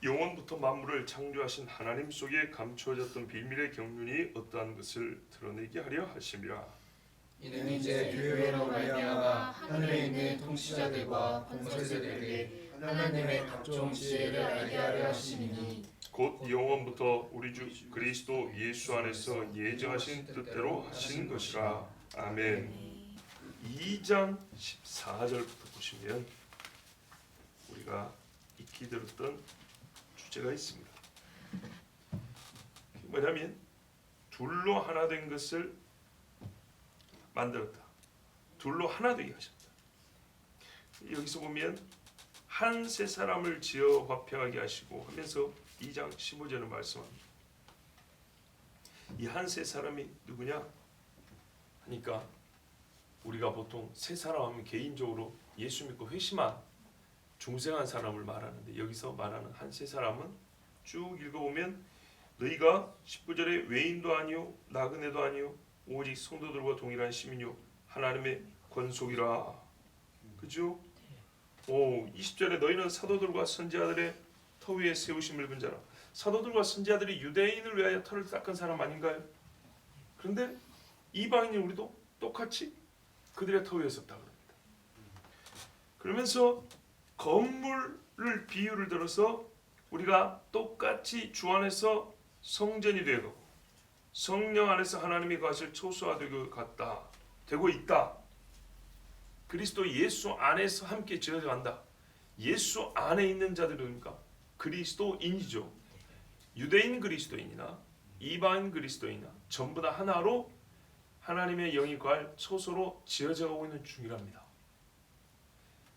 영원부터 만물을 창조하신 하나님 속에 감추어졌던 비밀의 경륜이 어떠한 것을 드러내게 하려 하심이라. 이는 이제 교회로 말미암아 하늘에 있는 통치자들과 권세자들에게 하나님의 각종 지혜를 알게 하려 하심이니 곧 영원부터 우리 주 그리스도 예수 안에서 예정하신 뜻대로 하신 것이라. 아멘. 2장 14절부터 보시면 우리가 익히 들었던 주제가 있습니다. 뭐냐면 둘로 하나 된 것을 만들었다. 둘로 하나 되게 하셨다. 여기서 보면 한 세 사람을 지어 화평하게 하시고 하면서 2장 15절을 말씀합니다. 이 한 세 사람이 누구냐 하니까 우리가 보통 세 사람 하면 개인적으로 예수 믿고 회심한 중생한 사람을 말하는데 여기서 말하는 한 세 사람은 쭉 읽어보면 너희가 19절에 외인도 아니요 나그네도 아니요 오직 성도들과 동일한 시민이요 하나님의 권속이라. 그죠? 20절에 너희는 사도들과 선지자들의 터 위에 세우심을 입은 자라. 사도들과 선지자들이 유대인을 위하여 터를 닦은 사람 아닌가요? 그런데 이방인인 우리도 똑같이 그들의 터 위에 섰다 그럽니다. 그러면서 건물을 비유를 들어서 우리가 똑같이 주 안에서 성전이 되고 성령 안에서 하나님이 거하실 초소화되고 같다 되고 있다. 그리스도 예수 안에서 함께 지어져 간다. 예수 안에 있는 자들이니까 그리스도인이죠. 유대인 그리스도인이나 이방인 그리스도인이나 전부 다 하나로 하나님의 영이 거할 초소로 지어져 가고 있는 중이랍니다.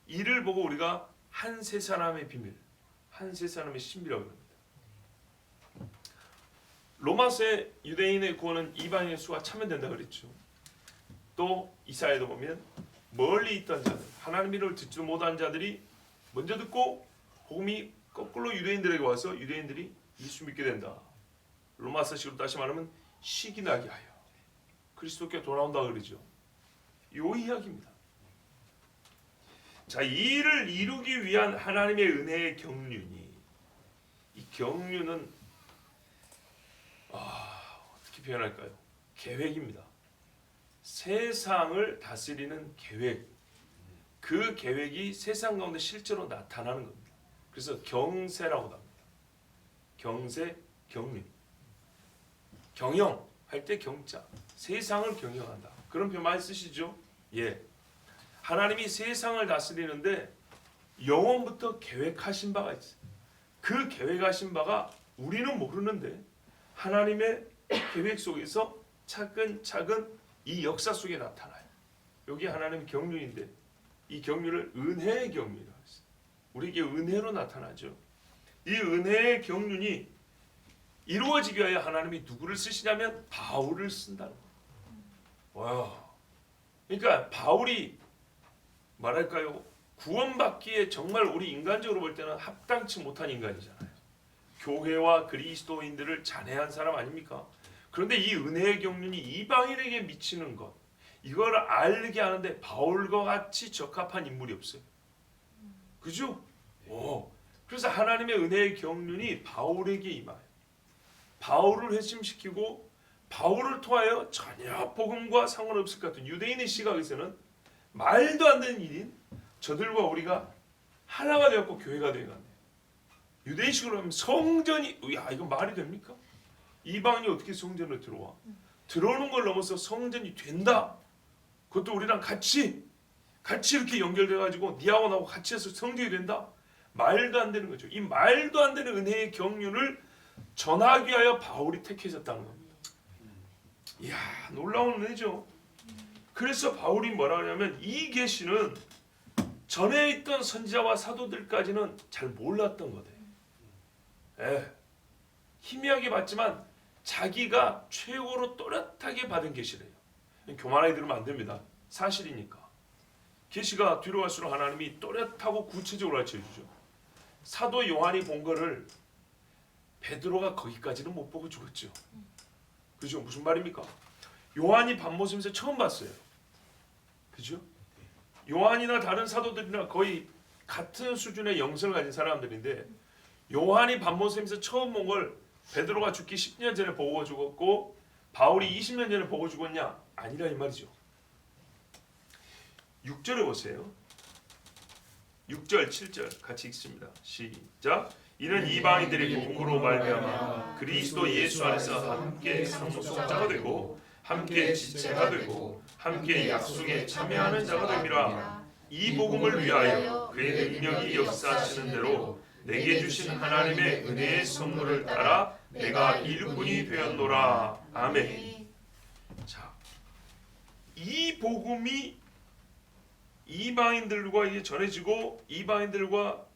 이를 보고 우리가 한 세 사람의 비밀, 한 세 사람의 신비라고 합니다. 로마서의 유대인의 구원은 이방인의 수가 차면 된다 그랬죠. 또 이사야도 보면 멀리 있던 자들, 하나님의 이름을 듣지도 못한 자들이 먼저 듣고 복음이 거꾸로 유대인들에게 와서 유대인들이 예수 믿게 된다. 로마서식으로 다시 말하면 시기 나게 하여 그리스도께 돌아온다 그러죠. 이 이야기입니다. 자, 이 일을 이루기 위한 하나님의 은혜의 경륜이, 이 경륜은 어떻게 표현할까요? 계획입니다. 세상을 다스리는 계획, 그 계획이 세상 가운데 실제로 나타나는 겁니다. 그래서 경세라고 합니다. 경세, 경륜. 경영할 때 경자, 세상을 경영한다. 그런 표현 많이 쓰시죠? 예. 하나님이 세상을 다스리는데 영원부터 계획하신 바가 있어요. 그 계획하신 바가 우리는 모르는데 하나님의 계획 속에서 차근차근 이 역사 속에 나타나요. 여기 하나님의 경륜인데 이 경륜을 은혜의 경륜이라고 했어요. 우리에게 은혜로 나타나죠. 이 은혜의 경륜이 이루어지기 위하여 하나님이 누구를 쓰시냐면 바울을 쓴다는 거예요. 와. 그러니까 바울이 말할까요? 구원받기에 정말 우리 인간적으로 볼 때는 합당치 못한 인간이잖아요. 교회와 그리스도인들을 잔해한 사람 아닙니까? 그런데 이 은혜의 경륜이 이방인에게 미치는 것, 이걸 알게 하는데 바울과 같이 적합한 인물이 없어요. 그죠? 그래서 하나님의 은혜의 경륜이 바울에게 임하여 바울을 회심시키고 바울을 통하여 전혀 복음과 상관없을 것 같은 유대인의 시각에서는 말도 안 되는 일인 저들과 우리가 하나가 되었고 교회가 되어갔네요. 유대인식으로 하면 성전이, 야 이거 말이 됩니까? 이방인이 어떻게 성전으로 들어와? 들어오는 걸 넘어서 성전이 된다. 그것도 우리랑 같이 이렇게 연결돼가지고 니하고 나하고 같이 해서 성전이 된다. 말도 안 되는 거죠. 이 말도 안 되는 은혜의 경륜을 전하기 위하여 바울이 택해졌다는 겁니다. 이야, 놀라운 은혜죠. 그래서 바울이 뭐라 하냐면 이 계시는 전에 있던 선지자와 사도들까지는 잘 몰랐던 거대요. 희미하게 봤지만 자기가 최고로 또렷하게 받은 계시래요. 교만하게 들으면 안 됩니다. 사실이니까. 계시가 뒤로 갈수록 하나님이 또렷하고 구체적으로 가르쳐주죠. 사도 요한이 본 거를 베드로가 거기까지는 못 보고 죽었죠. 그죠? 무슨 말입니까? 요한이 밤모습에서 처음 봤어요. 그죠? 요한이나 다른 사도들이나 거의 같은 수준의 영성을 가진 사람들인데 요한이 반모섬에서 처음 본 걸 베드로가 죽기 10년 전에 보고 죽었고 바울이 20년 전에 보고 죽었냐? 아니라 이 말이죠. 6절에 보세요. 6절 7절 같이 읽습니다. 시작. 이는 이방인들이 복음으로 말미암아 그리스도 예수 안에서 함께 상속자가 되고 함께 지체가 되고 함께 약속에 참여하는 자가 됨이라. 이 복음을 위하여 그의 능력이 역사하시는 대로 내게 주신 하나님의 은혜의 선물을 따라 내가 일꾼이 되었노라. 아멘. 자, 이 복음이 이방인들과 이게 전해지고 이방인들과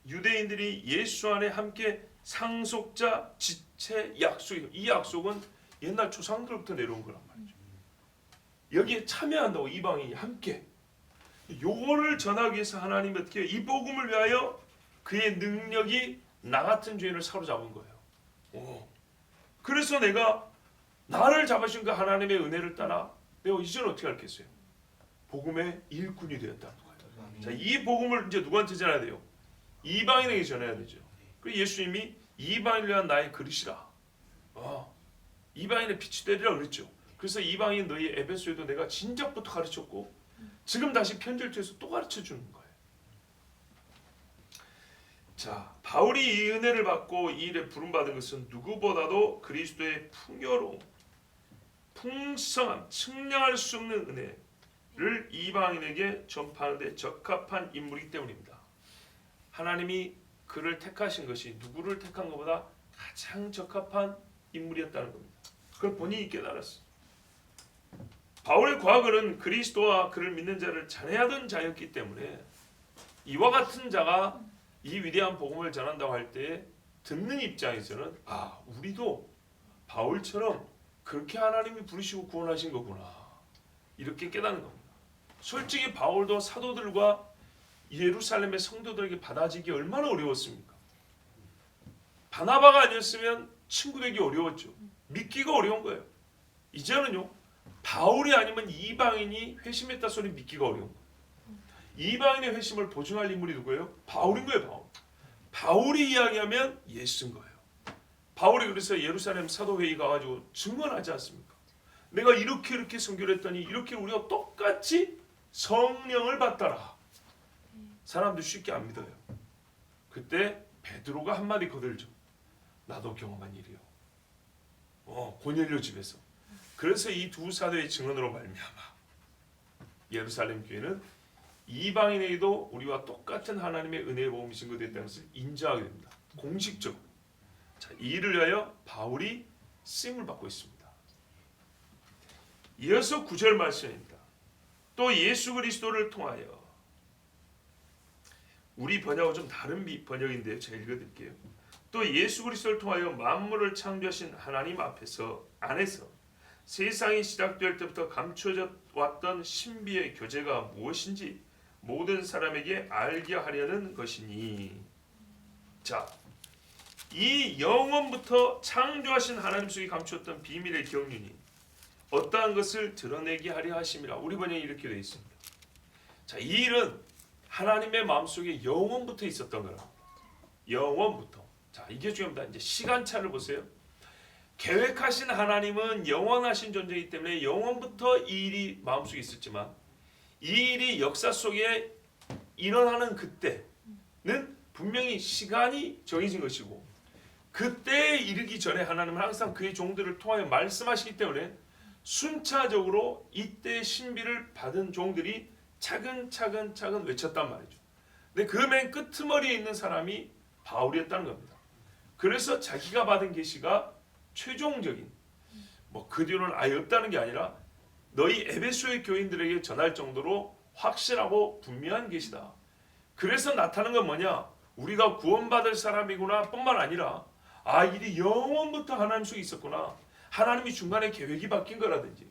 유대인들이 예수 안에 함께 상속자, 지체, 약속이에요. 이 약속은 옛날 조상들부터 내려온 거란 말이죠. 여기에 참여한다고 이방인이 함께. 요거를 전하기 위해서 하나님이 어떻게 해요? 이 복음을 위하여 그의 능력이 나 같은 죄인을 사로잡은 거예요. 그래서 내가 나를 잡으신 그 하나님의 은혜를 따라 내가 이제는 어떻게 할겠어요? 복음의 일꾼이 되었다는 거예요. 자, 이 복음을 이제 누구한테 전해야 돼요? 이방인에게 전해야 되죠. 그리고 예수님이 이방인을 위한 나의 그릇이라. 이방인의 빛이 되리라 그랬죠. 그래서 이방인 너희 에베소에도 내가 진작부터 가르쳤고 지금 다시 편절투에서 또 가르쳐 주는 거예요. 자, 바울이 이 은혜를 받고 이 일에 부름받은 것은 누구보다도 그리스도의 풍요로움, 풍성함, 측량할 수 없는 은혜를 이방인에게 전파하는 데 적합한 인물이기 때문입니다. 하나님이 그를 택하신 것이 누구를 택한 것보다 가장 적합한 인물이었다는 겁니다. 그걸 본인이 깨달았어요. 바울의 과거는 그리스도와 그를 믿는 자를 잔해하던 자였기 때문에 이와 같은 자가 이 위대한 복음을 전한다고 할 때 듣는 입장에서는 우리도 바울처럼 그렇게 하나님이 부르시고 구원하신 거구나 이렇게 깨닫는 겁니다. 솔직히 바울도 사도들과 예루살렘의 성도들에게 받아지기 얼마나 어려웠습니까? 바나바가 아니었으면 친구 되기 어려웠죠. 믿기가 어려운 거예요. 이제는요 바울이 아니면 이방인이 회심했다 소리 믿기가 어려운 거예요. 이방인의 회심을 보증할 인물이 누구예요? 바울인 거예요. 바울이 이야기하면 예수인 거예요. 바울이 그래서 예루살렘 사도회의 가가지고 증언하지 않습니까? 내가 이렇게 선교를 했더니 이렇게 우리가 똑같이 성령을 받더라. 사람들 쉽게 안 믿어요. 그때 베드로가 한마디 거들죠. 나도 경험한 일이요. 고넬료 집에서. 그래서 이 두 사도의 증언으로 말미암아 예루살렘 교회는 이방인에게도 우리와 똑같은 하나님의 은혜의 복음이 증거됐다는 것을 인정하게 됩니다. 공식적으로. 자, 이 일을 위하여 바울이 쓰임을 받고 있습니다. 이어서 9절 말씀입니다. 또 예수 그리스도를 통하여, 우리 번역은 좀 다른 번역인데요. 제가 읽어드릴게요. 또 예수 그리스도를 통하여 만물을 창조하신 하나님 안에서 세상이 시작될 때부터 감춰져 왔던 신비의 교제가 무엇인지 모든 사람에게 알게 하려는 것이니. 자, 이 영원부터 창조하신 하나님 속에 감추었던 비밀의 경륜이 어떠한 것을 드러내게 하려 하심이라. 우리 번역이 이렇게 되어 있습니다. 자, 이 일은 하나님의 마음속에 영원부터 있었던 거라. 영원부터. 자, 이게 중요합니다. 이제 시간차를 보세요. 계획하신 하나님은 영원하신 존재이기 때문에 영원부터 이 일이 마음속에 있었지만 이 일이 역사 속에 일어나는 그때는 분명히 시간이 정해진 것이고 그때에 이르기 전에 하나님은 항상 그의 종들을 통하여 말씀하시기 때문에 순차적으로 이때의 신비를 받은 종들이 차근차근 외쳤단 말이죠. 근데 그 맨 끄트머리에 있는 사람이 바울이었다는 겁니다. 그래서 자기가 받은 계시가 최종적인, 그 뒤로는 아예 없다는 게 아니라 너희 에베소의 교인들에게 전할 정도로 확실하고 분명한 계시다. 그래서 나타나는 건 뭐냐? 우리가 구원받을 사람이구나 뿐만 아니라 일이 영원부터 하나님 속에 있었구나. 하나님이 중간에 계획이 바뀐 거라든지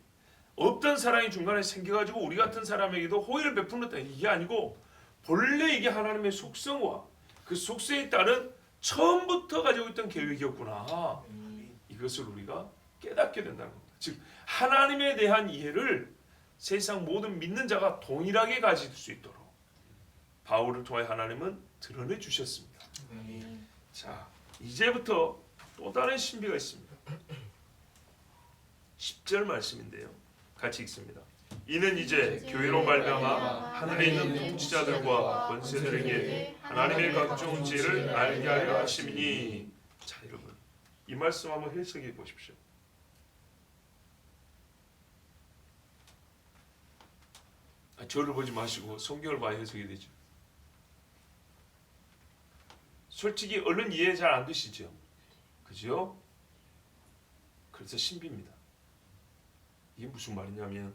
없던 사랑이 중간에 생겨가지고 우리 같은 사람에게도 호의를 베풀었다. 이게 아니고 본래 이게 하나님의 속성과 그 속성에 따른 처음부터 가지고 있던 계획이었구나. 이것을 우리가 깨닫게 된다는 겁니다. 즉 하나님에 대한 이해를 세상 모든 믿는 자가 동일하게 가질 수 있도록 바울을 통해 하나님은 드러내 주셨습니다. 자, 이제부터 또 다른 신비가 있습니다. 10절 말씀인데요. 같이 읽습니다. 이는 이제 교회로 말미암아 하늘에 있는 통치자들과 권세들에게 하나님의 각종 지혜를 알게 하려 하심이니. 자, 여러분, 이 말씀 한번 해석해 보십시오. 저를 보지 마시고 성경을 봐야 해석이 되죠. 솔직히 얼른 이해 잘 안 되시죠? 그죠? 그래서 신비입니다. 이게 무슨 말이냐면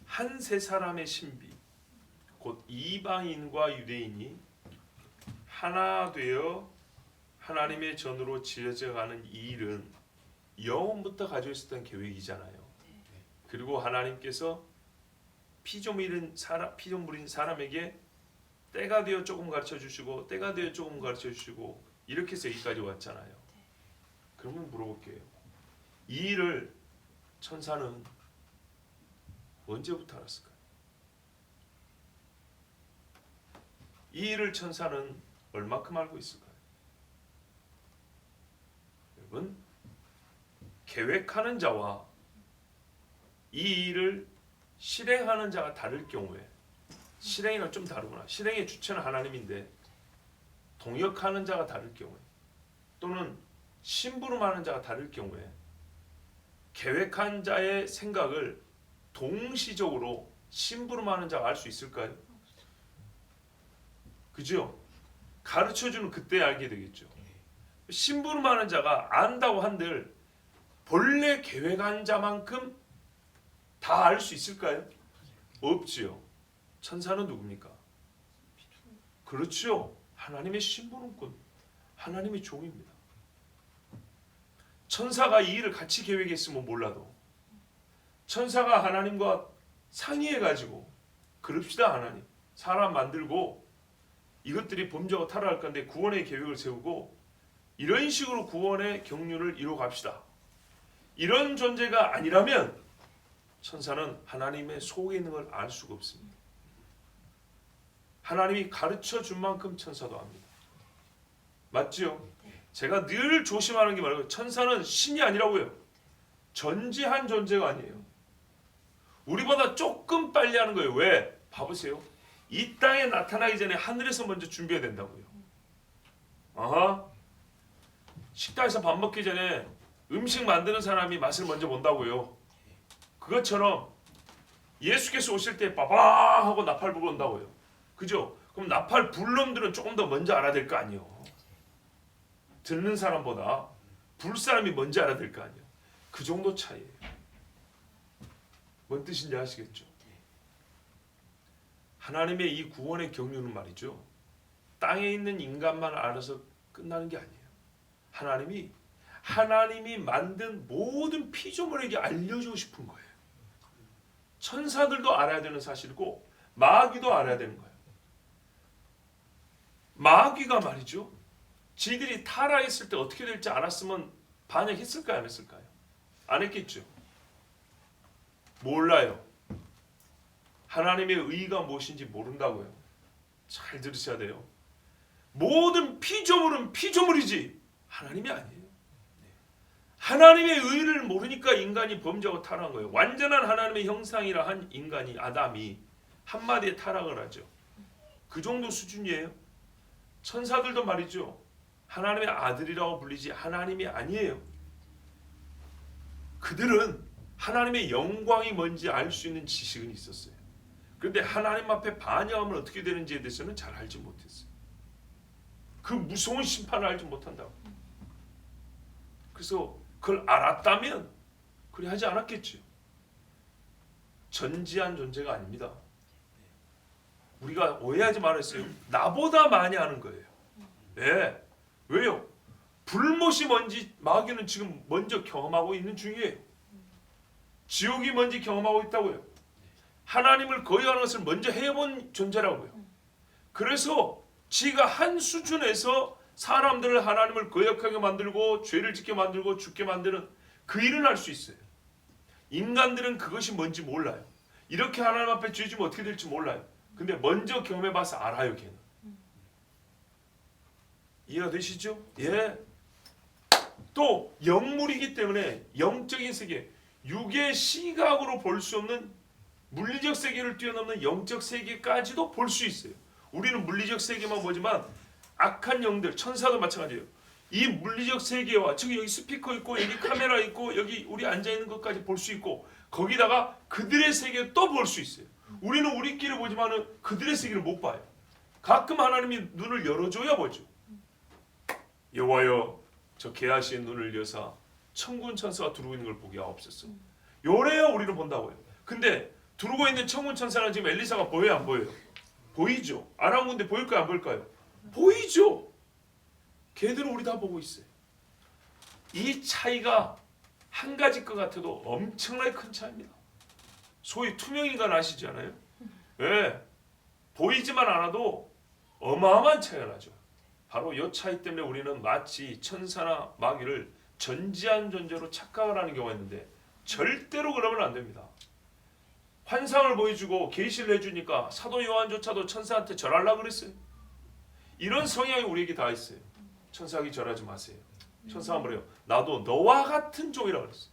한 세 사람의 신비, 곧 이방인과 유대인이 하나 되어 하나님의 전으로 지어져 가는 이 일은 영원부터 가지고 있었던 계획이잖아요. 그리고 하나님께서 피좀 물인 사람에게 때가 되어 조금 가르쳐 주시고 때가 되어 조금 가르쳐 주시고 이렇게 해서 여기까지 왔잖아요. 그러면 물어볼게요. 이 일을 천사는 언제부터 알았을까요? 이 일을 천사는 얼마큼 알고 있을까요? 여러분, 계획하는 자와 이 일을 실행하는 자가 다를 경우에, 실행이랑 좀 다르구나. 실행의 주체는 하나님인데 동역하는 자가 다를 경우에, 또는 심부름하는 자가 다를 경우에 계획한 자의 생각을 동시적으로 심부름하는 자가 알 수 있을까요? 그죠? 가르쳐주는 그때 알게 되겠죠. 심부름하는 자가 안다고 한들 본래 계획한 자만큼 다 알 수 있을까요? 없지요. 천사는 누굽니까? 그렇죠. 하나님의 심부름꾼, 하나님의 종입니다. 천사가 이 일을 같이 계획했으면 몰라도 천사가 하나님과 상의해가지고 그럽시다 하나님, 사람 만들고 이것들이 범죄하고 타락할 건데 구원의 계획을 세우고 이런 식으로 구원의 경륜을 이루어갑시다. 이런 존재가 아니라면 천사는 하나님의 속에 있는 걸 알 수가 없습니다. 하나님이 가르쳐 준 만큼 천사도 압니다. 맞죠? 제가 늘 조심하는 게 말이에요. 천사는 신이 아니라고요. 전지한 존재가 아니에요. 우리보다 조금 빨리 하는 거예요. 왜? 봐보세요. 이 땅에 나타나기 전에 하늘에서 먼저 준비해야 된다고요. 아하. 식당에서 밥 먹기 전에 음식 만드는 사람이 맛을 먼저 본다고요. 그것처럼 예수께서 오실 때 빠방 하고 나팔 불어 온다고요. 그죠? 그럼 나팔 불 놈들은 조금 더 먼저 알아야 될 거 아니에요. 듣는 사람보다 불 사람이 먼저 알아야 될 거 아니에요. 그 정도 차이예요. 뭔 뜻인지 아시겠죠? 하나님의 이 구원의 경륜은 말이죠. 땅에 있는 인간만 알아서 끝나는 게 아니에요. 하나님이 만든 모든 피조물에게 알려주고 싶은 거예요. 천사들도 알아야 되는 사실이고 마귀도 알아야 되는 거예요. 마귀가 말이죠. 지들이 타락했을 때 어떻게 될지 알았으면 반역했을까요? 안 했을까요? 안 했겠죠. 몰라요. 하나님의 의의가 무엇인지 모른다고요. 잘 들으셔야 돼요. 모든 피조물은 피조물이지 하나님이 아니에요. 하나님의 의의를 모르니까 인간이 범죄하고 타락한 거예요. 완전한 하나님의 형상이라 한 인간이 아담이 한마디에 타락을 하죠. 그 정도 수준이에요. 천사들도 말이죠. 하나님의 아들이라고 불리지 하나님이 아니에요. 그들은 하나님의 영광이 뭔지 알 수 있는 지식은 있었어요. 그런데 하나님 앞에 반역하면 어떻게 되는지에 대해서는 잘 알지 못했어요. 그 무서운 심판을 알지 못한다고. 그래서 그걸 알았다면 그래 하지 않았겠죠. 전지한 존재가 아닙니다. 우리가 오해하지 말았어요. 나보다 많이 아는 거예요. 네. 왜요? 불못이 뭔지 마귀는 지금 먼저 경험하고 있는 중이에요. 지옥이 뭔지 경험하고 있다고요. 하나님을 거역하는 것을 먼저 해본 존재라고요. 그래서 지가 한 수준에서 사람들을 하나님을 거역하게 만들고 죄를 짓게 만들고 죽게 만드는 그 일을 할 수 있어요. 인간들은 그것이 뭔지 몰라요. 이렇게 하나님 앞에 죄지면 어떻게 될지 몰라요. 근데 먼저 경험해봐서 알아요. 걔는. 이해가 되시죠? 예. 또 영물이기 때문에 영적인 세계, 육의 시각으로 볼 수 없는 물리적 세계를 뛰어넘는 영적 세계까지도 볼 수 있어요. 우리는 물리적 세계만 보지만 악한 영들, 천사도 마찬가지예요. 이 물리적 세계와 즉 여기 스피커 있고 여기 카메라 있고 여기 우리 앉아 있는 것까지 볼 수 있고 거기다가 그들의 세계 또 볼 수 있어요. 우리는 우리끼리 보지만은 그들의 세계를 못 봐요. 가끔 하나님이 눈을 열어줘야 보죠. 여호와여 저 게하시의 눈을 여사 천군 천사가 두르고 있는 걸 보게 하옵소서. 요래야 우리는 본다고요. 근데 두르고 있는 천군 천사는 지금 엘리사가 보여요, 안 보여요? 보이죠. 아람 군대 보일까요, 안 보일까요? 보이죠. 걔들은 우리 다 보고 있어요. 이 차이가 한 가지 것 같아도 엄청나게 큰 차이입니다. 소위 투명인간 아시지 않아요? 예, 보이지만 않아도 어마어마한 차이가 나죠. 바로 이 차이 때문에 우리는 마치 천사나 마귀를 전지한 존재로 착각을 하는 경우가 있는데 절대로 그러면 안 됩니다. 환상을 보여주고 계시를 해주니까 사도 요한조차도 천사한테 절하려고 그랬어요. 이런 성향이 우리에게 다 있어요. 천사에게 절하지 마세요. 천사가 뭐래요? 나도 너와 같은 종이라고 그랬어요.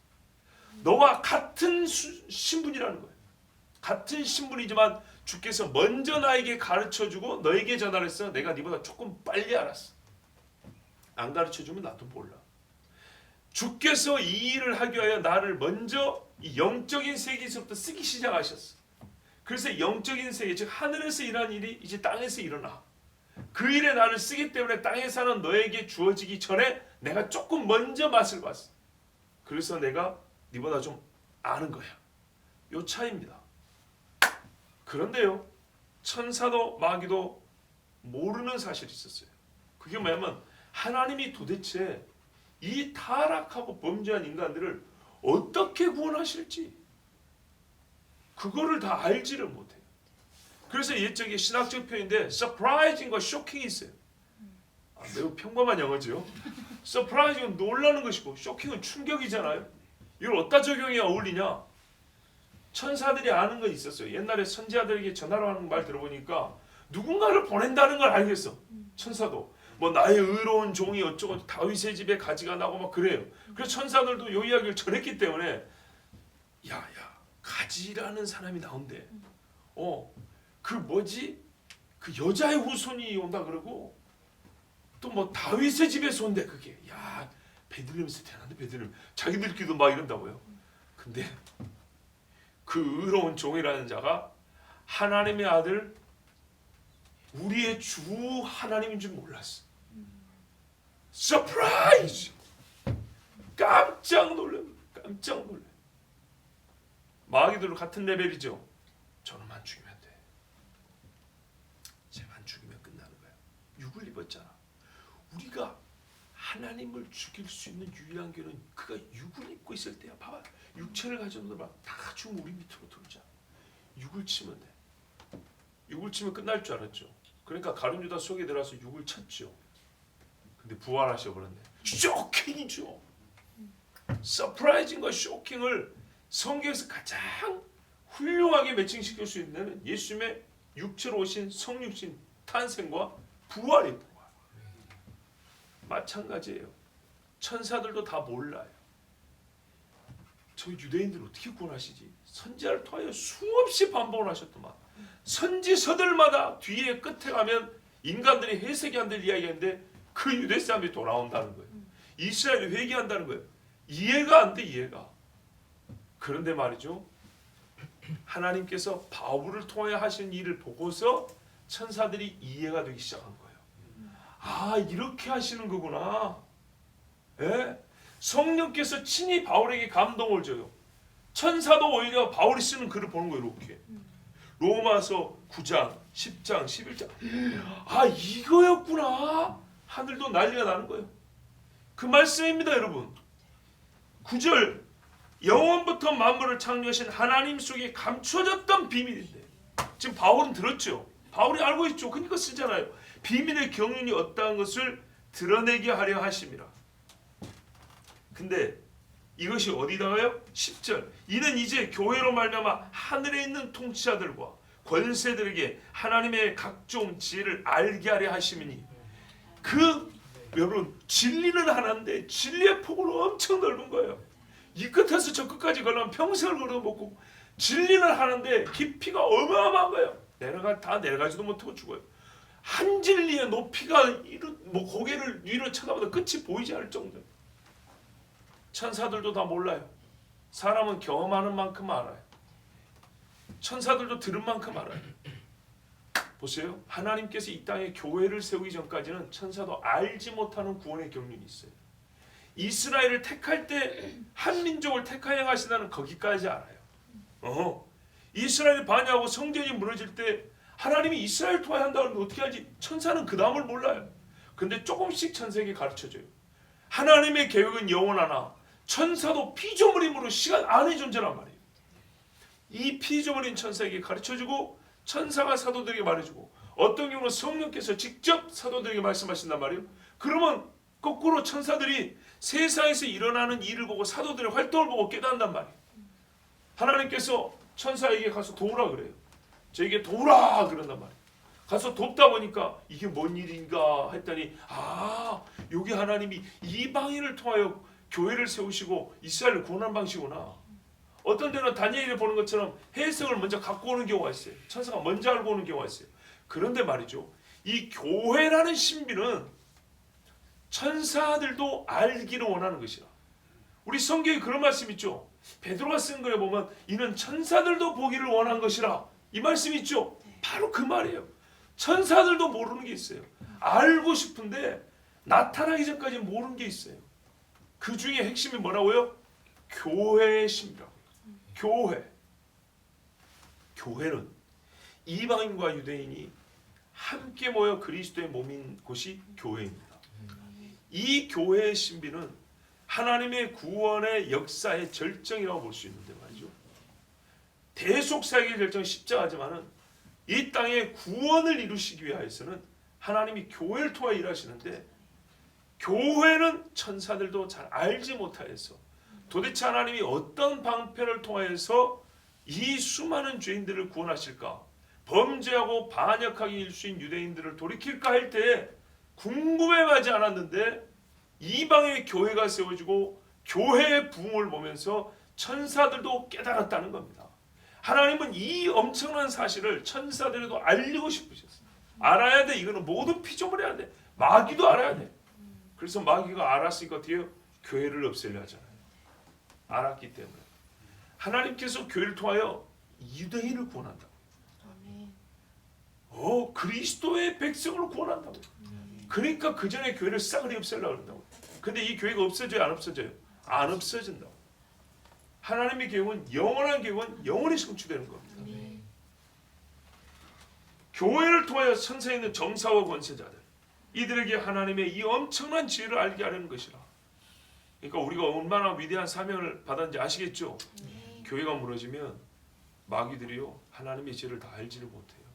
너와 같은 신분이라는 거예요. 같은 신분이지만 주께서 먼저 나에게 가르쳐주고 너에게 전화를 했어. 내가 네보다 조금 빨리 알았어. 안 가르쳐주면 나도 몰라. 주께서 이 일을 하기 위하여 나를 먼저 이 영적인 세계에서부터 쓰기 시작하셨어. 그래서 영적인 세계, 즉 하늘에서 일하는 일이 이제 땅에서 일어나. 그 일에 나를 쓰기 때문에 땅에 사는 너에게 주어지기 전에 내가 조금 먼저 맛을 봤어. 그래서 내가 네보다 좀 아는 거야. 요 차이입니다. 그런데요, 천사도 마귀도 모르는 사실이 있었어요. 그게 뭐냐면 하나님이 도대체 이 타락하고 범죄한 인간들을 어떻게 구원하실지 그거를 다 알지를 못해요. 그래서 옛적에 신학적 표현인데 surprising과 shocking이 있어요. 매우 평범한 영어죠. surprising은 놀라는 것이고 shocking은 충격이잖아요. 이걸 어디다 적용해야 어울리냐? 천사들이 아는 건 있었어요. 옛날에 선지자들에게 전화로 하는 말 들어보니까 누군가를 보낸다는 걸 알겠어. 천사도 뭐 나의 의로운 종이 어쩌고 다윗의 집에 가지가 나고 막 그래요. 그래서 천사들도 이 이야기를 전했기 때문에 야야 가지라는 사람이 나온대. 그 뭐지? 그 여자의 후손이 온다 그러고 또 뭐 다윗의 집에서 온대 그게. 야 베들레헴에서 태어난데 베들레헴. 자기들끼리도 막 이런다고요. 근데 그 의로운 종이라는 자가 하나님의 아들 우리의 주 하나님인 줄 몰랐어. 서프라이즈! 깜짝 놀래. 깜짝 놀래. 마귀들도 같은 레벨이죠. 저놈만 죽이면 돼. 쟤만 죽이면 끝나는 거야. 육을 입었잖아. 우리가 하나님을 죽일 수 있는 유일한 길은 그가 육을 입고 있을 때야. 봐봐. 육체를 가진 놈들 다 죽으면 우리 밑으로 들어오자. 육을 치면 돼. 육을 치면 끝날 줄 알았죠. 그러니까 가룟 유다 속에 들어가서 육을 쳤죠. 근데 부활하셔버렸네. 쇼킹이죠. 서프라이징과 쇼킹을 성경에서 가장 훌륭하게 매칭시킬 수 있는 예수님의 육체로 오신 성육신 탄생과 부활이 부활. 마찬가지예요. 천사들도 다 몰라요. 저 유대인들 어떻게 구원하시지? 선지자를 통하여 수없이 반복을 하셨더만. 선지서들마다 뒤에 끝에 가면 인간들이 해석이 안 될 이야기인데 그 유대 사람이 돌아온다는 거예요. 이스라엘이 회개한다는 거예요. 이해가 안 돼, 이해가. 그런데 말이죠. 하나님께서 바울을 통하여 하신 일을 보고서 천사들이 이해가 되기 시작한 거예요. 아, 이렇게 하시는 거구나. 예? 성령께서 친히 바울에게 감동을 줘요. 천사도 오히려 바울이 쓰는 글을 보는 거예요. 이렇게. 로마서 9장, 10장, 11장. 아, 이거였구나. 하늘도 난리가 나는 거예요. 그 말씀입니다, 여러분. 9절. 영원부터 만물을 창조하신 하나님 속에 감춰졌던 비밀인데. 지금 바울은 들었죠. 바울이 알고 있죠. 그러니까 쓰잖아요. 비밀의 경륜이 어떠한 것을 드러내게 하려 하심이라. 근데 이것이 어디다가요? 10절. 이는 이제 교회로 말미암아 하늘에 있는 통치자들과 권세들에게 하나님의 각종 지혜를 알게 하려 하심이니 그 여러분 진리는 하나인데 진리의 폭은 엄청 넓은 거예요. 이 끝에서 저 끝까지 걸으면 평생을 걸어먹고, 진리는 하나인데 깊이가 어마어마한 거예요. 다 내려가지도 못하고 죽어요. 한 진리의 높이가 고개를 위로 쳐다보다 끝이 보이지 않을 정도예요. 천사들도 다 몰라요. 사람은 경험하는 만큼 알아요. 천사들도 들은 만큼 알아요. 보세요. 하나님께서 이 땅에 교회를 세우기 전까지는 천사도 알지 못하는 구원의 경륜이 있어요. 이스라엘을 택할 때 한 민족을 택하여 가신다는 거기까지 알아요. 이스라엘이 반역하고 성전이 무너질 때 하나님이 이스라엘 통하여 한다는 걸 어떻게 알지? 천사는 그 다음을 몰라요. 근데 조금씩 천사에게 가르쳐줘요. 하나님의 계획은 영원하나 천사도 피조물임으로 시간 안에 존재란 말이에요. 이 피조물인 천사에게 가르쳐주고, 천사가 사도들에게 말해주고, 어떤 경우는 성령께서 직접 사도들에게 말씀하신단 말이에요. 그러면 거꾸로 천사들이 세상에서 일어나는 일을 보고 사도들의 활동을 보고 깨닫는단 말이에요. 하나님께서 천사에게 가서 도우라 그래요. 저에게 도우라 그런단 말이에요. 가서 돕다 보니까 이게 뭔 일인가 했더니, 여기 하나님이 이방인을 통하여 교회를 세우시고 이스라엘을 구원한 방식이구나. 어떤 데는 다니엘을 보는 것처럼 해석을 먼저 갖고 오는 경우가 있어요. 천사가 먼저 알고 오는 경우가 있어요. 그런데 말이죠, 이 교회라는 신비는 천사들도 알기를 원하는 것이라. 우리 성경에 그런 말씀 있죠. 베드로가 쓴 거에 보면 이는 천사들도 보기를 원한 것이라, 이 말씀 있죠. 바로 그 말이에요. 천사들도 모르는 게 있어요. 알고 싶은데 나타나기 전까지 모르는 게 있어요. 그 중에 핵심이 뭐라고요? 교회의 신비라고요. 교회는 이방인과 유대인이 함께 모여 그리스도의 몸인 곳이 교회입니다. 이 교회의 신비는 하나님의 구원의 역사의 절정이라고 볼 수 있는데 말이죠. 대속사역의 절정은 십자가지만은 이 땅에 구원을 이루시기 위하여서는 하나님이 교회를 통해 일하시는데, 교회는 천사들도 잘 알지 못하여서 도대체 하나님이 어떤 방편을 통하여서 이 수많은 죄인들을 구원하실까, 범죄하고 반역하기 일수인 유대인들을 돌이킬까 할 때에 궁금해하지 않았는데, 이방의 교회가 세워지고 교회의 부흥을 보면서 천사들도 깨달았다는 겁니다. 하나님은 이 엄청난 사실을 천사들에도 알리고 싶으셨어요. 알아야 돼. 이거는 모든 피조물이 알아야 돼. 마귀도 알아야 돼. 그래서 마귀가 알았으니까 어떻게 해요? 교회를 없애려 하잖아요. 알았기 때문에. 하나님께서 교회를 통하여 유대인을 구원한다고. 그리스도의 백성을 구원한다고. 그러니까 그 전에 교회를 싸그리 없애려고 한다고. 근데 이 교회가 없어져요? 안 없어져요? 안 없어진다고. 하나님의 계획은, 영원한 계획은 영원히 성취되는 겁니다. 교회를 통하여 천사에 있는 정사와 권세자들, 이들에게 하나님의 이 엄청난 지혜를 알게 하려는 것이라. 그러니까 우리가 얼마나 위대한 사명을 받았는지 아시겠죠? 교회가 무너지면 마귀들이요, 하나님의 지혜를 다 알지를 못해요.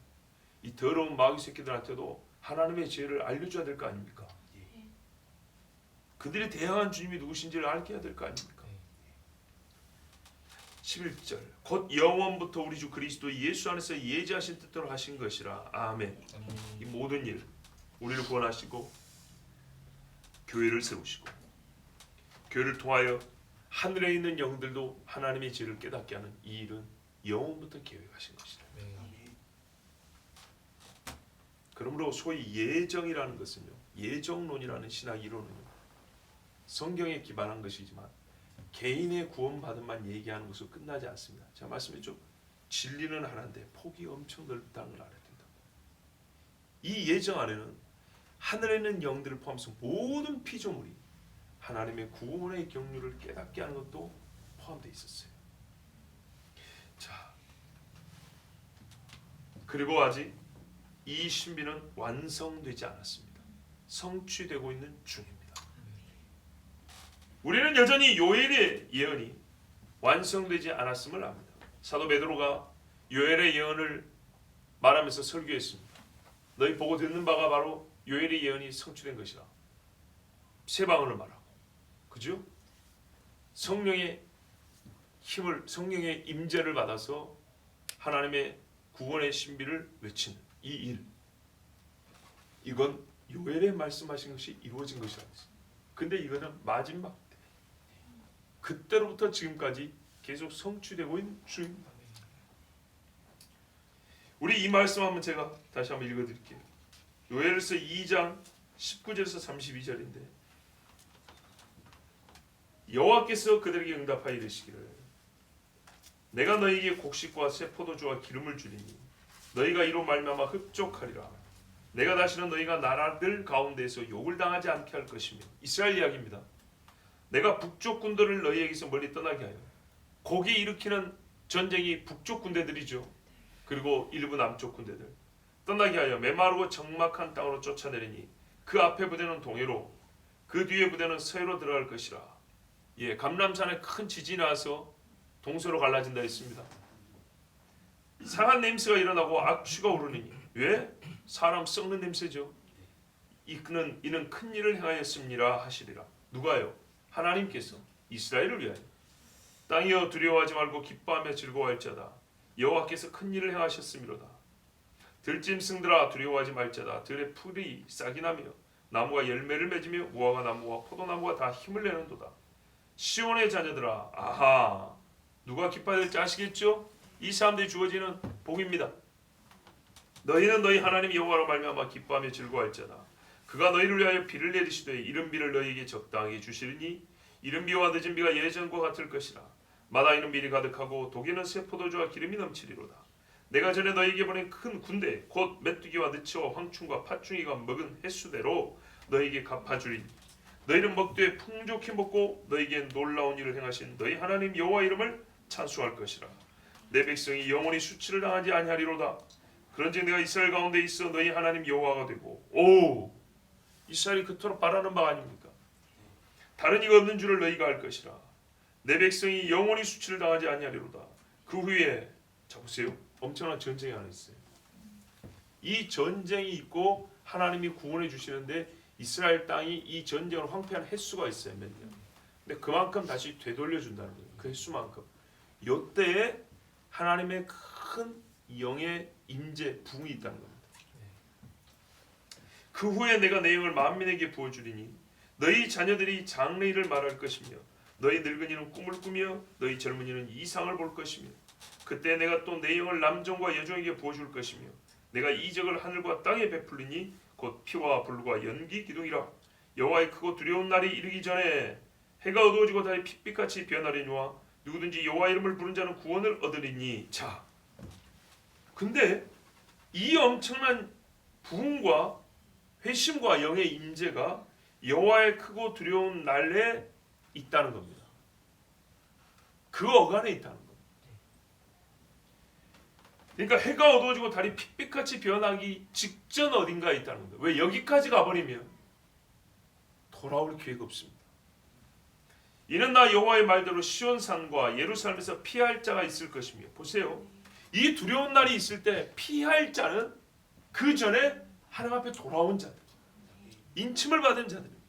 이 더러운 마귀 새끼들한테도 하나님의 지혜를 알려줘야 될 거 아닙니까? 그들이 대항한 주님이 누구신지를 알게 해야 될 거 아닙니까? 11절, 곧 영원부터 우리 주 그리스도 예수 안에서 예지하신 뜻대로 하신 것이라. 아멘. 이 모든 일, 우리를 구원하시고 교회를 세우시고 교회를 통하여 하늘에 있는 영들도 하나님의 지혜를 깨닫게 하는 이 일은 영원부터 계획하신 것이라. 그러므로 소위 예정이라는 것은요, 예정론이라는 신학 이론은요, 성경에 기반한 것이지만 개인의 구원받음만 얘기하는 것으로 끝나지 않습니다. 제가 말씀했죠. 진리는 하나인데 폭이 엄청 넓다는 걸 알아야 된다. 이 예정 안에는 하늘에 있는 영들을 포함해서 모든 피조물이 하나님의 구원의 경륜을 깨닫게 하는 것도 포함되어 있었어요. 자, 그리고 아직 이 신비는 완성되지 않았습니다. 성취되고 있는 중입니다. 우리는 여전히 요엘의 예언이 완성되지 않았음을 압니다. 사도 베드로가 요엘의 예언을 말하면서 설교했습니다. 너희 보고 듣는 바가 바로 요엘의 예언이 성취된 것이라. 세 방언을 말하고, 그죠? 성령의 힘을, 성령의 임재를 받아서 하나님의 구원의 신비를 외치는 이 일, 이건 요엘에 말씀하신 것이 이루어진 것이라고 했어요. 근데 이거는 마지막 때, 그때로부터 지금까지 계속 성취되고 있는 중입니다. 우리 이 말씀 한번 제가 다시 한번 읽어드릴게요. 요엘서 2장 19절에서 32절인데, 여호와께서 그들에게 응답하여 이르시기를 내가 너희에게 곡식과 새 포도주와 기름을 주리니 너희가 이로 말미암아 흡족하리라. 내가 다시는 너희가 나라들 가운데에서 욕을 당하지 않게 할 것이며, 이스라엘 이야기입니다. 내가 북쪽 군대를 너희에게서 멀리 떠나게 하여, 거기 일으키는 전쟁이 북쪽 군대들이죠. 그리고 일부 남쪽 군대들 떠나게 하여 메마르고 적막한 땅으로 쫓아내리니 그 앞에 부대는 동해로 그 뒤에 부대는 서해로 들어갈 것이라. 예, 감람산에 큰 지진이 나서 동서로 갈라진다 했습니다. 상한 냄새가 일어나고 악취가 오르니, 왜? 사람 썩는 냄새죠. 이는 큰 일을 행하였습니다 하시리라. 누가요? 하나님께서 이스라엘을 위하여. 땅이여 두려워하지 말고 기뻐하며 즐거워할지어다. 여호와께서 큰 일을 행하셨음이로다. 들짐승들아 두려워하지 말지어다. 들의 풀이 싹이 나며 나무가 열매를 맺으며 무화과 나무와 포도나무가 다 힘을 내는도다. 시온의 자녀들아, 아하, 누가 기뻐해야 될지 아시겠죠? 이 사람들이 주어지는 복입니다. 너희는 너희 하나님 여호와로 말미암아 기뻐하며 즐거워할지어다. 그가 너희를 위하여 비를 내리시되 이른 비를 너희에게 적당하게 주시리니 이른 비와 늦은 비가 예전과 같을 것이라. 마다에는 밀이 가득하고 독에는 새 포도주와 기름이 넘치리로다. 내가 전에 너희에게 보낸 큰 군대 곧 메뚜기와 느치와 황충과 팥중이가 먹은 횟수대로 너희에게 갚아주리니 너희는 먹되 풍족히 먹고 너희에게 놀라운 일을 행하신 너희 하나님 여호와 이름을 찬송할 것이라. 내 백성이 영원히 수치를 당하지 아니하리로다. 그런즉 내가 이스라엘 가운데 있어 너희 하나님 여호와가 되고, 오, 이스라엘이 그토록 바라는 바가 아닙니까? 다른 이가 없는 줄을 너희가 알 것이라. 내 백성이 영원히 수치를 당하지 아니하리로다. 그 후에, 자 보세요, 엄청난 전쟁이 하나 있어요. 이 전쟁이 있고 하나님이 구원해 주시는데 이스라엘 땅이 이 전쟁을 황폐한 횟수가 있어요. 몇 년. 근데 그만큼 다시 되돌려 준다는 거예요. 그 횟수만큼. 요때에 하나님의 큰 영의 임재 붕이 있다는 겁니다. 그 후에 내가 내 영을 만민에게 부어주리니 너희 자녀들이 장래일을 말할 것이며 너희 늙은이는 꿈을 꾸며 너희 젊은이는 이상을 볼 것이며 그때 내가 또 내 영을 남종과 여종에게 부어줄 것이며 내가 이적을 하늘과 땅에 베풀리니 곧 피와 불과 연기 기둥이라. 여호와의 크고 두려운 날이 이르기 전에 해가 어두워지고 달이 핏빛같이 변하리니와 누구든지 여호와 이름을 부른 자는 구원을 얻으리니. 자, 근데 이 엄청난 부흥과 회심과 영의 임재가 여호와의 크고 두려운 날에 있다는 겁니다. 그 어간에 있다는 겁니다. 그러니까 해가 어두워지고 달이 핏빛같이 변하기 직전 어딘가에 있다는 겁니다. 왜? 여기까지 가버리면 돌아올 기회가 없습니다. 이는 나 여호와의 말대로 시온산과 예루살렘에서 피할 자가 있을 것이며. 보세요. 이 두려운 날이 있을 때 피할 자는 그 전에 하나님 앞에 돌아온 자들, 인침을 받은 자들입니다.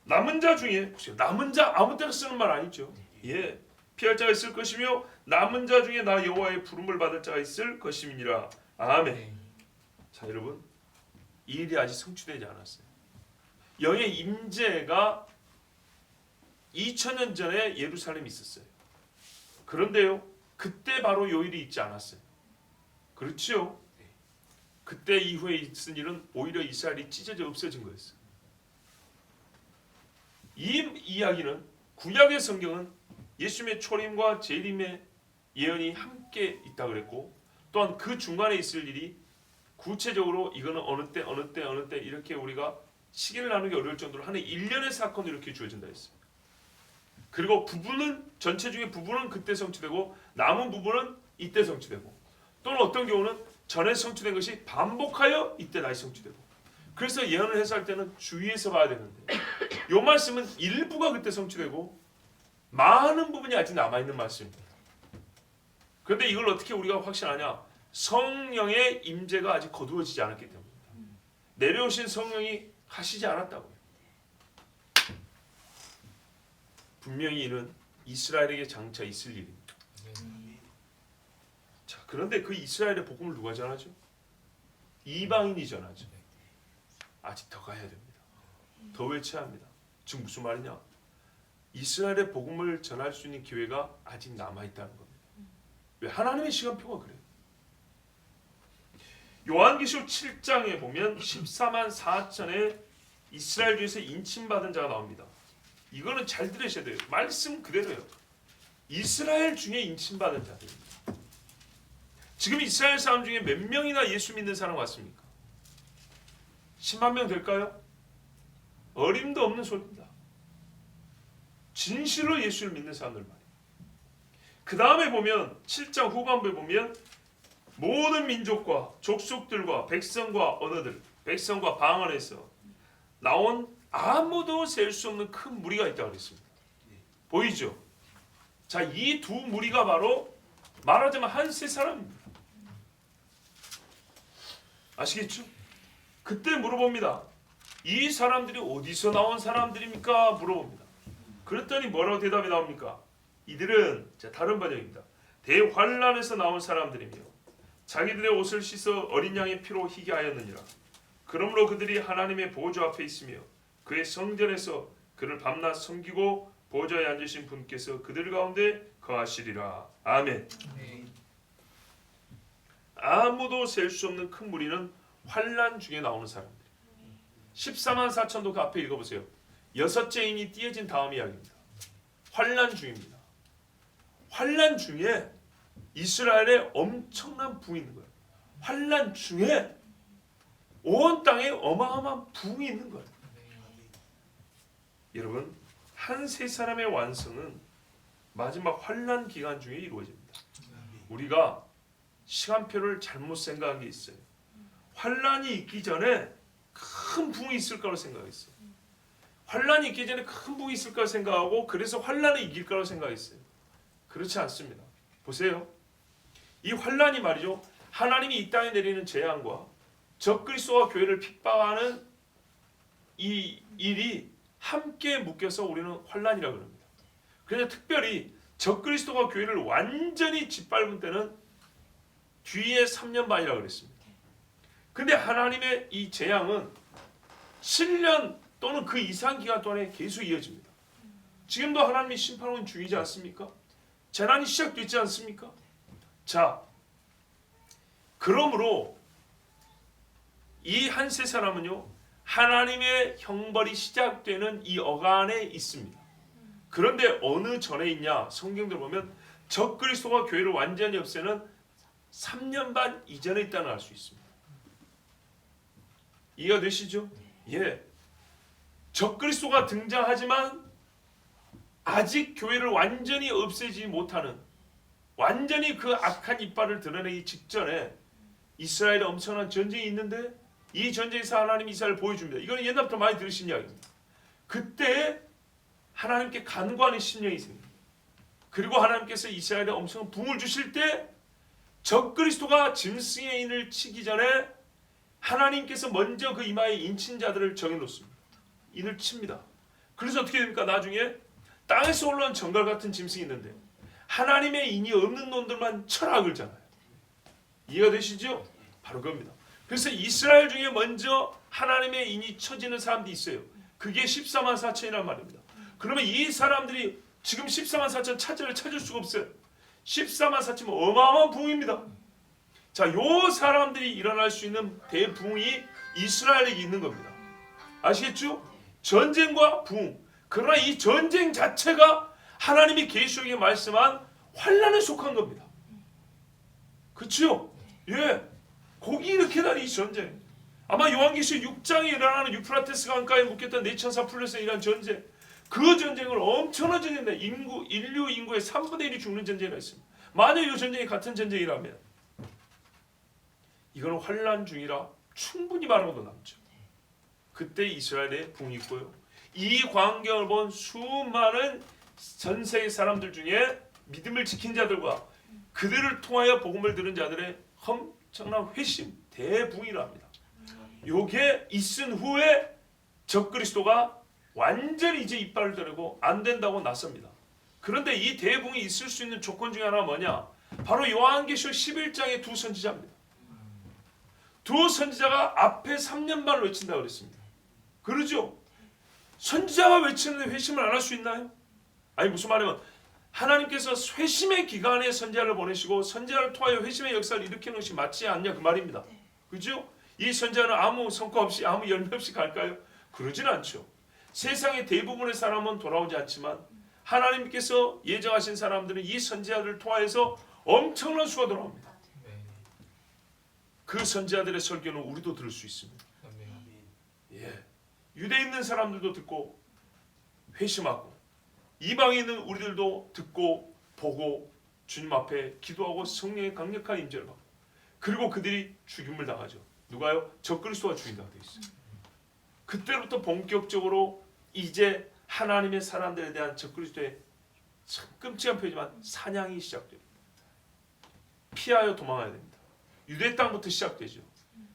남은 자 중에, 보세요, 남은 자 아무 때나 쓰는 말 아니죠. 예, 피할 자가 있을 것이며 남은 자 중에 나 여호와의 부름을 받을 자가 있을 것임이니라. 아멘. 자, 여러분, 이 일이 아직 성취되지 않았어요. 영의 임재가 2000년 전에 예루살렘에 있었어요. 그런데요, 그때 바로 요 일이 있지 않았어요. 그렇지요? 그때 이후에 있은 일은 오히려 이스라엘이 찢어져 없어진 거였어요. 이 이야기는 구약의 성경은 예수님의 초림과 재림의 예언이 함께 있다 그랬고, 또한 그 중간에 있을 일이 구체적으로 이거는 어느 때 이렇게 우리가 시기를 나누기 어려울 정도로 하는 일련의 사건으로 이렇게 주어진다 했어요. 그리고 부분은, 전체 중에 부분은 그때 성취되고 남은 부분은 이때 성취되고, 또는 어떤 경우는 전에 성취된 것이 반복하여 이때 다시 성취되고. 그래서 예언을 해석할 때는 주의해서 봐야 되는데, 이 말씀은 일부가 그때 성취되고 많은 부분이 아직 남아있는 말씀입니다. 그런데 이걸 어떻게 우리가 확신하냐? 성령의 임재가 아직 거두어지지 않았기 때문입니다. 내려오신 성령이 하시지 않았다고요. 분명히 이는 이스라엘에게 장차 있을 일입니다. 자, 그런데 그 이스라엘의 복음을 누가 전하죠? 이방인이 전하죠. 아직 더 가야 됩니다. 더 외쳐야 합니다. 지금 무슨 말이냐? 이스라엘의 복음을 전할 수 있는 기회가 아직 남아있다는 겁니다. 왜? 하나님의 시간표가 그래요. 요한계시록 7장에 보면 14만 4천의 이스라엘 중에서 인침받은 자가 나옵니다. 이거는 잘 들으셔야 돼요. 말씀 그대로예요. 이스라엘 중에 인침받은 자들입니다. 지금 이스라엘 사람 중에 몇 명이나 예수 믿는 사람 왔습니까? 10만 명 될까요? 어림도 없는 소리입니다. 진실로 예수를 믿는 사람들 말이에요. 그 다음에 보면 7장 후반부에 보면 모든 민족과 족속들과 백성과 언어들, 백성과 방언에서 나온 아무도 셀 수 없는 큰 무리가 있다고 그랬습니다. 보이죠? 자, 이 두 무리가 바로 말하자면 한 세 사람입니다. 아시겠죠? 그때 물어봅니다. 이 사람들이 어디서 나온 사람들입니까? 물어봅니다. 그랬더니 뭐라고 대답이 나옵니까? 이들은, 자, 다른 번역입니다. 대환란에서 나온 사람들이며 자기들의 옷을 씻어 어린 양의 피로 희게 하였느니라. 그러므로 그들이 하나님의 보좌 앞에 있으며 그의 성전에서 그를 밤낮 섬기고 보좌에 앉으신 분께서 그들 가운데 거하시리라. 아멘. 아무도 셀 수 없는 큰 무리는 환란 중에 나오는 사람들. 14만 4천도 그 앞에 읽어보세요. 여섯째 인이 띄어진 다음 이야기입니다. 환란 중입니다. 환란 중에 이스라엘에 엄청난 부흥이 있는 거예요. 환란 중에 온 땅에 어마어마한 부흥이 있는 거예요. 여러분, 한 세 사람의 완성은 마지막 환란 기간 중에 이루어집니다. 우리가 시간표를 잘못 생각한 게 있어요. 환란이 있기 전에 큰 부흥이 있을 거라고 생각했어요. 환란이 있기 전에 큰 부흥이 있을 거라고 생각하고 그래서 환란을 이길 거라고 생각했어요. 그렇지 않습니다. 보세요. 이 환란이 말이죠. 하나님이 이 땅에 내리는 재앙과 적그리스도와 교회를 핍박하는 이 일이 함께 묶여서 우리는 환란이라고 합니다. 그래서 특별히 적그리스도가 교회를 완전히 짓밟은 때는 뒤에 3년 반이라고 그랬습니다. 근데 하나님의 이 재앙은 7년 또는 그 이상 기간 동안에 계속 이어집니다. 지금도 하나님이 심판하는 중이지 않습니까? 재난이 시작됐지 않습니까? 자, 그러므로 이 한 세 사람은요, 하나님의 형벌이 시작되는 이 어간에 있습니다. 그런데 어느 전에 있냐? 성경들 보면 적그리스도가 교회를 완전히 없애는 3년 반 이전에 있다는 걸 알 수 있습니다. 이해가 되시죠? 예. 적그리스도가 등장하지만 아직 교회를 완전히 없애지 못하는, 완전히 그 악한 이빨을 드러내기 직전에 이스라엘에 엄청난 전쟁이 있는데 이 전쟁에서 하나님이 이스라엘을 보여줍니다. 이거는 옛날부터 많이 들으신 이야기입니다. 그때 하나님께 간구하는 심령이 생깁니다. 그리고 하나님께서 이스라엘에 엄청난 붕을 주실 때 적그리스도가 짐승의 인을 치기 전에 하나님께서 먼저 그 이마에 인친 자들을 정해놓습니다. 인을 칩니다. 그래서 어떻게 됩니까? 나중에 땅에서 올라온 정갈 같은 짐승이 있는데 하나님의 인이 없는 놈들만 쳐라 그러잖아요. 이해가 되시죠? 바로 그겁니다. 그래서 이스라엘 중에 먼저 하나님의 인이 쳐지는 사람들이 있어요. 그게 14만 4천이란 말입니다. 그러면 이 사람들이 지금 14만 4천 찾을 수가 없어요. 14만 4천은 어마어마한 부흥입니다. 자, 요 사람들이 일어날 수 있는 대부흥이 이스라엘에게 있는 겁니다. 아시겠죠? 전쟁과 부흥. 그러나 이 전쟁 자체가 하나님이 계시록에 말씀한 환란에 속한 겁니다. 그렇죠? 예. 거기 이렇게 난 이 전쟁. 아마 요한계시록 6장에 일어나는 유프라테스 강가에 묶였던 네천사 플러스에 일어난 전쟁. 그 전쟁을 엄청난 전쟁인데 인류 인구의 3분의 1이 죽는 전쟁이 있습니다. 만약 이 전쟁이 같은 전쟁이라면 이거는 환란 중이라 충분히 말하고도 남죠. 그때 이스라엘에 붕이 있고요. 이 광경을 본 수많은 전 세계 사람들 중에 믿음을 지킨 자들과 그들을 통하여 복음을 들은 자들의 엄청난 회심, 대붕이라 합니다. 요게 있은 후에 적그리스도가 완전히 이제 이빨을 드러내고 안 된다고 나섭니다. 그런데 이 대붕이 있을 수 있는 조건 중에 하나가 뭐냐? 바로 요한계시록 11장의 두 선지자입니다. 두 선지자가 앞에 3년 반을 외친다고 그랬습니다. 그러죠? 선지자가 외치는데 회심을 안 할 수 있나요? 아니 무슨 말이면 하나님께서 회심의 기간에 선지자를 보내시고 선지자를 통하여 회심의 역사를 일으키는 것이 맞지 않냐 그 말입니다. 그죠? 이 선지자는 아무 성과 없이 아무 열매 없이 갈까요? 그러진 않죠. 세상의 대부분의 사람은 돌아오지 않지만 하나님께서 예정하신 사람들은 이 선지자들을 통하여서 엄청난 수가 돌아옵니다. 그 선지자들의 설교는 우리도 들을 수 있습니다. 예, 유대에 있는 사람들도 듣고 회심하고 이방에 있는 우리들도 듣고 보고 주님 앞에 기도하고 성령의 강력한 임재를 받고 그리고 그들이 죽임을 당하죠. 누가요? 적그리스도가 죽인다고 되어 있어요. 그때부터 본격적으로 이제 하나님의 사람들에 대한 적그리스도의 참 끔찍한 표현이지만 사냥이 시작됩니다. 피하여 도망가야 됩니다. 유대 땅부터 시작되죠.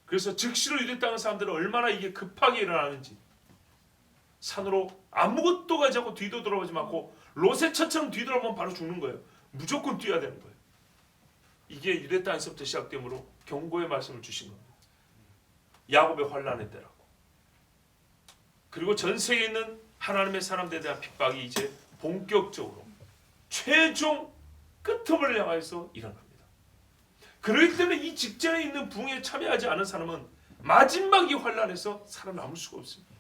그래서 즉시로 유대 땅의 사람들은 얼마나 이게 급하게 일어나는지 산으로 아무것도 가지 않고 뒤도 돌아보지 않고 로세차처럼 뒤돌아보면 바로 죽는 거예요. 무조건 뛰어야 되는 거예요. 이게 유대 땅에서부터 시작되므로 경고의 말씀을 주신 겁니다. 야곱의 환난의 때라고. 그리고 전 세계에 있는 하나님의 사람들에 대한 핍박이 이제 본격적으로 최종 끝을 향해서 일어납니다. 그렇기 때문에 이 직전에 있는 부흥에 참여하지 않은 사람은 마지막 이 환난에서 살아남을 수가 없습니다.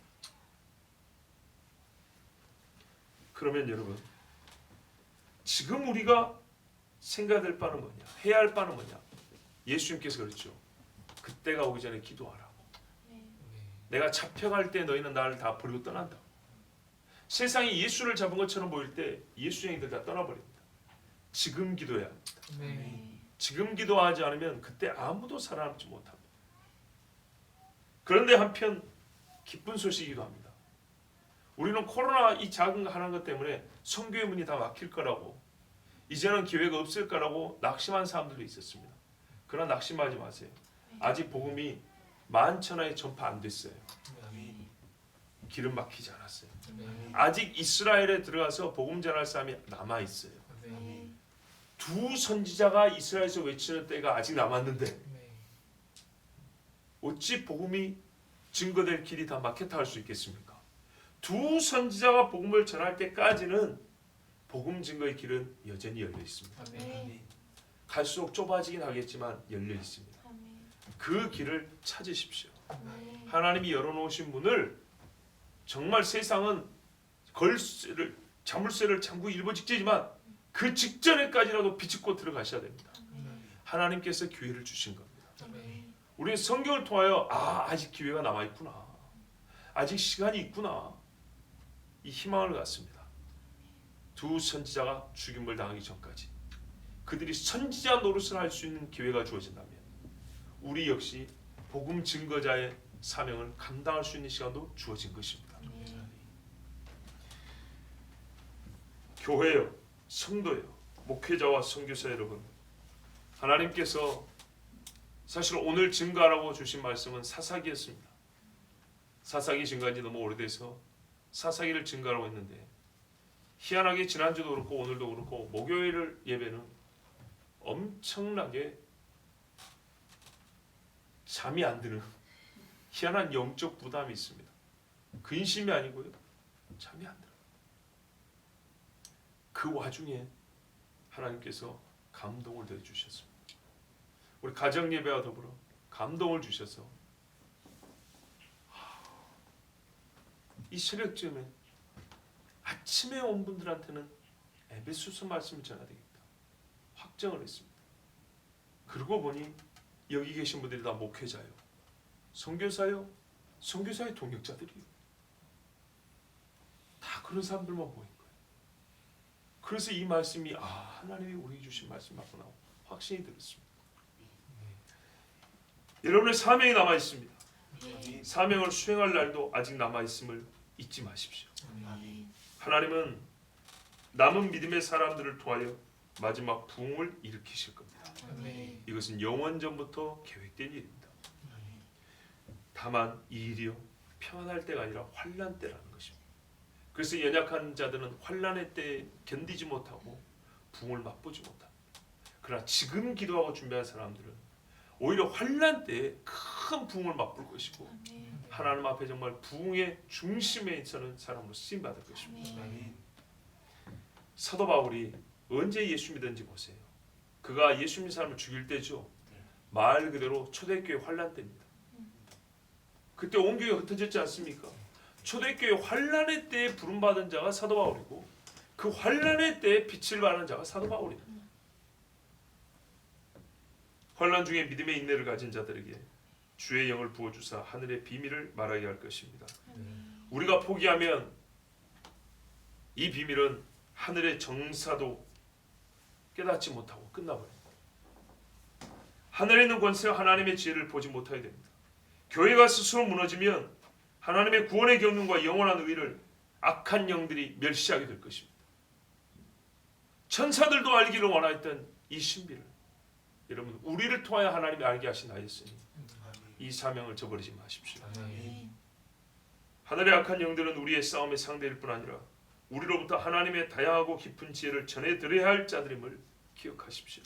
그러면 여러분 지금 우리가 생각할 바는 뭐냐? 해야 할 바는 뭐냐? 예수님께서 그랬죠. 그때가 오기 전에 기도하라. 내가 잡혀갈 때 너희는 나를 다 버리고 떠난다. 세상이 예수를 잡은 것처럼 보일 때 예수쟁이들 다 떠나버립니다. 지금 기도해야 합니다. 지금 기도하지 않으면 그때 아무도 살아남지 못합니다. 그런데 한편 기쁜 소식이기도 합니다. 우리는 코로나 이 작은 하는 것 때문에 선교의 문이 다 막힐 거라고 이제는 기회가 없을 거라고 낙심한 사람들도 있었습니다. 그러나 낙심하지 마세요. 아직 복음이 만천하에 전파 안 됐어요. 길은 막히지 않았어요. 아직 이스라엘에 들어가서 복음 전할 사람이 남아 있어요. 두 선지자가 이스라엘에서 외치는 때가 아직 남았는데 어찌 복음이 증거될 길이 다 막혔다 할 수 있겠습니까? 두 선지자가 복음을 전할 때까지는 복음 증거의 길은 여전히 열려 있습니다. 갈수록 좁아지긴 하겠지만 열려 있습니다. 그 길을 찾으십시오. 하나님이 열어놓으신 문을 정말 세상은 자물쇠를 잠그고 일보 직전이지만 그 직전에까지라도 비집고 들어가셔야 됩니다. 하나님께서 기회를 주신 겁니다. 우리는 성경을 통하여 아직 기회가 남아있구나. 아직 시간이 있구나. 이 희망을 갖습니다. 두 선지자가 죽임을 당하기 전까지 그들이 선지자 노릇을 할 수 있는 기회가 주어진다면 우리 역시 복음 증거자의 사명을 감당할 수 있는 시간도 주어진 것입니다. 교회요, 성도요, 목회자와 선교사 여러분, 하나님께서 사실 오늘 증거하라고 주신 말씀은 사사기였습니다. 사사기 증거한 지 너무 오래돼서 사사기를 증거하라고 했는데 희한하게 지난주도 그렇고 오늘도 그렇고 목요일 예배는 엄청나게 잠이 안 드는 희한한 영적 부담이 있습니다. 근심이 아니고요. 잠이 안 들어요. 그 와중에 하나님께서 감동을 더해주셨습니다. 우리 가정예배와 더불어 감동을 주셔서 이 새벽쯤에 아침에 온 분들한테는 에베소서 말씀을 전해야 되겠다 확정을 했습니다. 그러고 보니 여기 계신 분들이 다 목회자요, 선교사요, 선교사의 동역자들이요. 다 그런 사람들만 모인 거예요. 그래서 이 말씀이 하나님이 우리에게 주신 말씀 맞구나 확신이 들었습니다. 여러분의 사명이 남아 있습니다. 사명을 수행할 날도 아직 남아 있음을 잊지 마십시오. 하나님은 남은 믿음의 사람들을 통하여 마지막 부흥을 일으키실 겁니다. 이것은 영원전부터 계획된 일입니다. 다만 이 일이요 평안할 때가 아니라 환난 때라는 것입니다. 그래서 연약한 자들은 환난의 때에 견디지 못하고 부흥을 맛보지 못합니다. 그러나 지금 기도하고 준비한 사람들은 오히려 환난 때에 큰 큰 부흥을 맛볼 것이고 하나님 앞에 정말 부흥의 중심에 있는 사람으로 쓰임 받을 것입니다. 사도 바울이 언제 예수 믿었는지 보세요. 그가 예수 믿는 사람을 죽일 때죠. 말 그대로 초대교회 환란 때입니다. 그때 온 교회가 흩어졌지 않습니까? 초대교회 환란의 때에 부름받은 자가 사도 바울이고 그 환란의 때에 빛을 발하는 자가 사도 바울이다. 환란 중에 믿음의 인내를 가진 자들에게 주의 영을 부어주사 하늘의 비밀을 말하게 할 것입니다. 우리가 포기하면 이 비밀은 하늘의 정사도 깨닫지 못하고 끝나버립니다. 하늘에 있는 권세와 하나님의 지혜를 보지 못하게 됩니다. 교회가 스스로 무너지면 하나님의 구원의 경륜과 영원한 의를 악한 영들이 멸시하게 될 것입니다. 천사들도 알기를 원하였던 이 신비를 여러분 우리를 통하여 하나님이 알게 하신 나였으니 이 사명을 저버리지 마십시오. 하늘의 악한 영들은 우리의 싸움의 상대일 뿐 아니라 우리로부터 하나님의 다양하고 깊은 지혜를 전해드려야 할 자들임을 기억하십시오.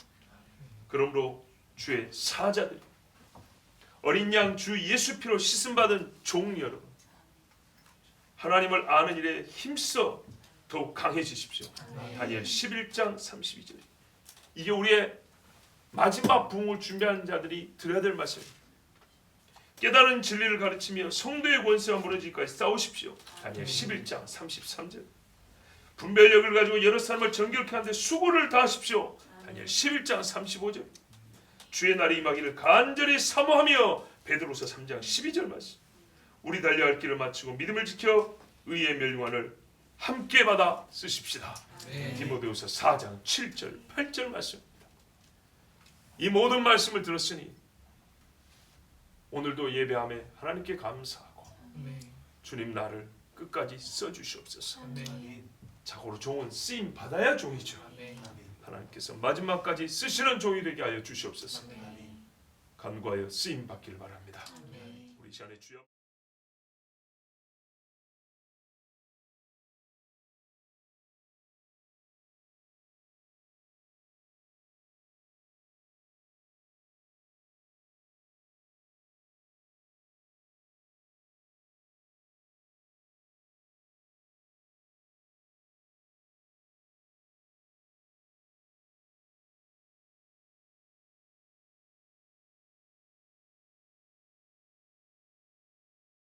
그러므로 주의 사자들, 어린 양 주 예수 피로 씻음받은 종 여러분, 하나님을 아는 일에 힘써 더욱 강해지십시오. 다니엘 11장 32절. 이게 우리의 마지막 부흥을 준비하는 자들이 들어야 될 말씀입니다. 깨달은 진리를 가르치며 성도의 권세와 무너지기까지 싸우십시오. 다니엘 11장 33절. 분별력을 가지고 여러 사람을 정결케 하는데 수고를 다하십시오. 다니엘 11장 35절. 주의 날이 임하기를 간절히 사모하며 베드로서 3장 12절 말씀. 우리 달려갈 길을 마치고 믿음을 지켜 의의 멸류관을 함께 받아 쓰십시다. 디모데후서 4장 7절 8절 말씀입니다. 이 모든 말씀을 들었으니 오늘도 예배함에 하나님께 감사하고 주님 나를 끝까지 써주시옵소서. 자고로 종은 쓰임 받아야 종이죠. 하나님께서 마지막까지 쓰시는 종이 되게 하여 주시옵소서. 간구하여 쓰임 받기를 바랍니다. 우리 시간에 주여